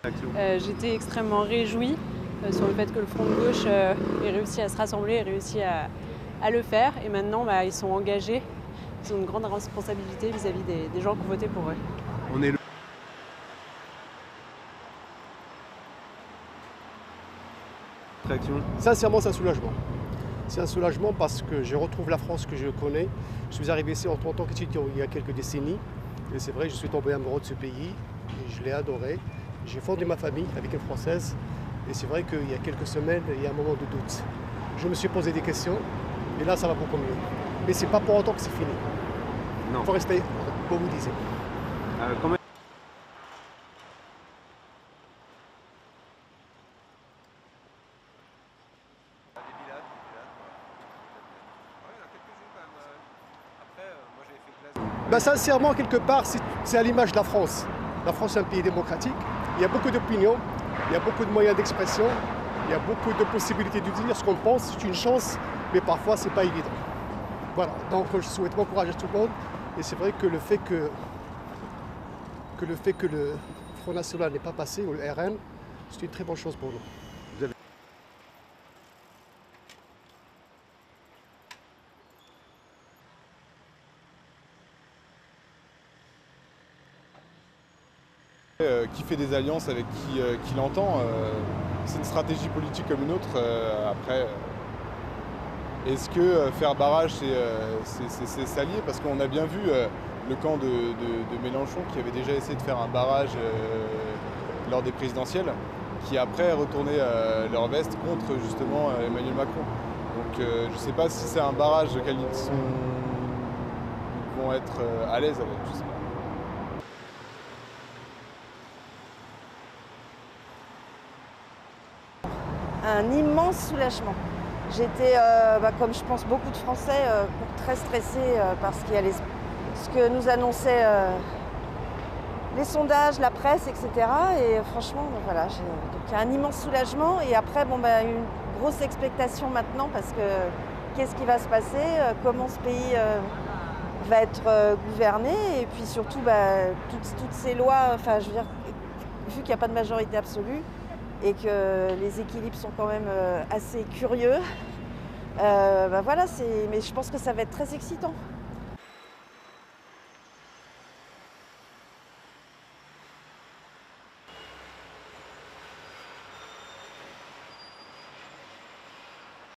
J'étais extrêmement réjouie sur le fait que le Front de gauche ait réussi à se rassembler, ait réussi à le faire. Et maintenant, ils sont engagés. Ils ont une grande responsabilité vis-à-vis des gens qui ont voté pour eux. On est Sincèrement, c'est un soulagement. C'est un soulagement parce que je retrouve la France que je connais. Je suis arrivé ici en tant qu'étudiant il y a quelques décennies. Et c'est vrai, je suis tombé amoureux de ce pays et je l'ai adoré. J'ai fondé ma famille avec une Française. Et c'est vrai qu'il y a quelques semaines, il y a un moment de doute. Je me suis posé des questions et là, ça va beaucoup mieux. Mais c'est pas pour autant que c'est fini. Non. Il faut rester mobilisé. Comment... Sincèrement, quelque part, c'est à l'image de la France. La France est un pays démocratique. Il y a beaucoup d'opinions, il y a beaucoup de moyens d'expression, il y a beaucoup de possibilités de dire ce qu'on pense. C'est une chance, mais parfois, c'est pas évident. Voilà, donc je souhaite m'encourager à tout le monde. Et c'est vrai que le fait que le Front National n'est pas passé, ou le RN, c'est une très bonne chose pour nous. Qui fait des alliances avec qui l'entend, c'est une stratégie politique comme une autre. Après, est-ce que faire barrage, c'est s'allier? Parce qu'on a bien vu le camp de Mélenchon qui avait déjà essayé de faire un barrage lors des présidentielles, qui après retourné leur veste contre justement Emmanuel Macron. Donc je ne sais pas si c'est un barrage auquel ils vont être à l'aise avec. Je sais pas. Un immense soulagement. J'étais, comme je pense beaucoup de Français, très stressée par ce que nous annonçaient les sondages, la presse, etc. Et franchement, voilà, donc un immense soulagement. Et après, une grosse expectation maintenant parce que qu'est-ce qui va se passer, comment ce pays va être gouverné, et puis surtout toutes ces lois. Enfin, je veux dire, vu qu'il n'y a pas de majorité absolue, et que les équilibres sont quand même assez curieux. Mais je pense que ça va être très excitant.